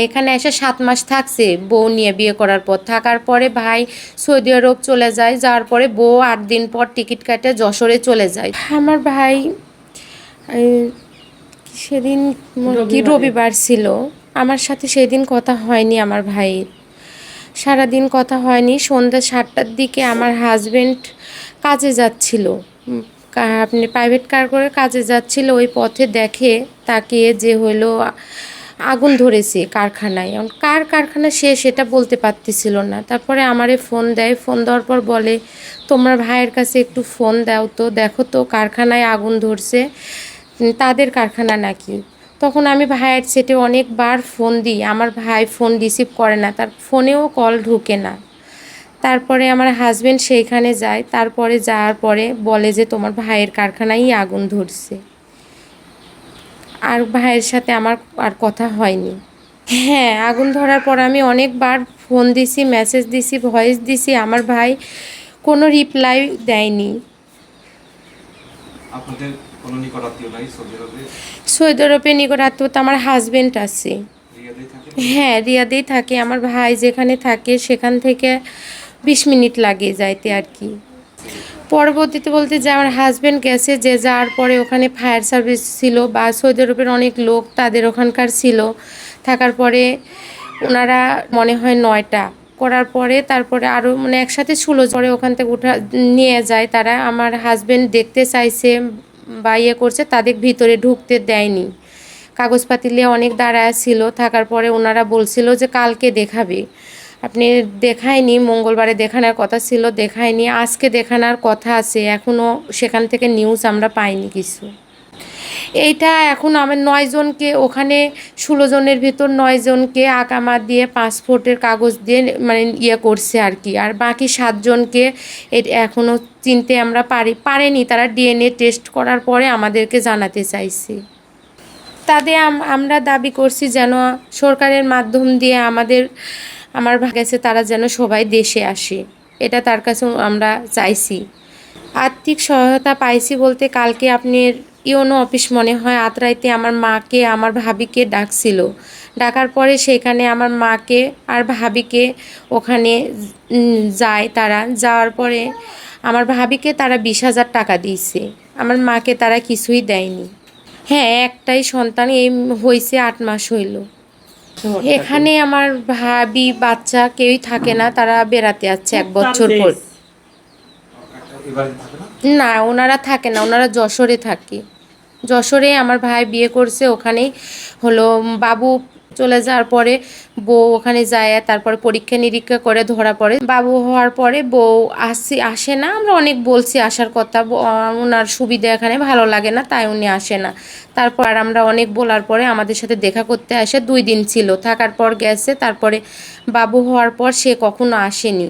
এখানে এসে 7 মাস থাকছে বউ নিয়ে, বিয়ে করার পর। থাকার পরে ভাই সৌদি আরব চলে যায়, যাওয়ার পরে বউ 8 দিন পর টিকিট কাটে যশোরে চলে যায়। আমার ভাই সেদিন কি রবিবার ছিল, আমার সাথে সেদিন কথা হয়নি আমার ভাইয়ের, সারাদিন কথা হয়নি। সন্ধ্যা 7টার দিকে আমার হাজবেন্ড কাজে যাচ্ছিল, আপনি প্রাইভেট কার করে কাজে যাচ্ছিল, ওই পথে দেখে তাকিয়ে যে হলো আগুন ধরেছে কারখানায়। কার কারখানা সে সেটা বলতে পারতেছিল না। তারপরে আমারে ফোন দেয়, ফোন দেওয়ার পর বলে তোমার ভাইয়ের কাছে একটু ফোন দাও তো, দেখো তো কারখানায় আগুন ধরছে, তাদের কারখানা নাকি। তখন আমি ভাইয়ের সেটে অনেকবার ফোন দিই, আমার ভাই ফোন রিসিভ করে না, তার ফোনেও কল ঢুকে না। তারপরে আমার হাজবেন্ড সেইখানে যায়, তারপরে যাওয়ার পরে বলে যে তোমার ভাইয়ের কারখানায় আগুন ধরছে। আর ভাইয়ের সাথে আমার আর কথা হয়নি। হ্যাঁ, আগুন ধরার পর আমি অনেকবার ফোন দিছি, মেসেজ দিছি, ভয়েস দিছি, আমার ভাই কোনো রিপ্লাই দেয়নি। আপনাদের কোনো নিকট আত্মীয় নাই সৌদি আরবে? সৌদি আরবে নিকট আত্মীয় তো আমার হাজবেন্ড আছে। রিয়াদেই থাকে? হ্যাঁ, রিয়াদেই থাকে। আমার ভাই যেখানে থাকে সেখান থেকে 20 মিনিট লাগে যাইতে আর কি। পরবর্তীতে বলতে যে আমার হাজবেন্ড গেছে, যে যাওয়ার পরে ওখানে ফায়ার সার্ভিস ছিল বা সৌদি আরবের অনেক লোক তাদের ওখানকার ছিল। থাকার পরে ওনারা মনে হয় 9টা করার পরে তারপরে আরও মানে একসাথে ছিল, পরে ওখান থেকে নিয়ে যায় তারা। আমার হাজবেন্ড দেখতে চাইছে বা ইয়ে করছে, তাদের ভিতরে ঢুকতে দেয়নি। কাগজপাতি নিয়ে অনেক দাঁড়ায় ছিল। থাকার পরে ওনারা বলছিল যে কালকে দেখাবে, আপনি দেখায়নি, মঙ্গলবারে দেখানোর কথা ছিল, দেখায়নি, আজকে দেখানোর কথা আছে, এখনও সেখান থেকে নিউজ আমরা পাইনি কিছু। এইটা এখন আমার 9 জনকে ওখানে, 16 জনের ভিতর 9 জনকে আকামা দিয়ে পাসপোর্টের কাগজ দিয়ে মানে ইয়ে করছে আর কি। আর বাকি 7 জনকে এখনও চিনতে আমরা পারেনি, তারা ডিএনএ টেস্ট করার পরে আমাদেরকে জানাতে চাইছে। তাদের আমরা দাবি করছি যেন সরকারের মাধ্যম দিয়ে আমার কাছে তারা যেন সবাই দেশে আসে, এটা তার কাছে আমরা চাইছি। আর্থিক সহায়তা পাইছি বলতে কালকে আপনার ইওনো অফিস মনে হয় আত্রাইতে আমার মাকে আমার ভাবিকে ডাকছিল, ডাকার পরে সেখানে আমার মাকে আর ভাবিকে ওখানে যায়, তারা যাওয়ার পরে আমার ভাবিকে তারা 20,000 টাকা দিয়েছে, আমার মাকে তারা কিছুই দেয়নি। হ্যাঁ, একটাই সন্তান, এই হয়েছে 8 মাস হইল। এখানে আমার ভাবি বাচ্চা কেউই থাকে না, তারা বেড়াতে আছে 1 বছর পর। না, ওনারা থাকে না, ওনারা যশোরে থাকে। যশোরে আমার ভাই বিয়ে করছে, ওখানেই হলো বাবু চলে যাওয়ার পরে বউ ওখানে যায়, তারপরে পরীক্ষা নিরীক্ষা করে ধরা পড়ে। বাবু হওয়ার পরে বউ আসে না, আমরা অনেক বলছি আসার কথা, ওনার সুবিধা এখানে ভালো লাগে না তাই উনি আসে না। তারপর আমরা অনেক বলার পরে আমাদের সাথে দেখা করতে আসে, 2 দিন ছিল, থাকার পর গেছে। তারপরে বাবু হওয়ার পর সে কখনো আসেনি।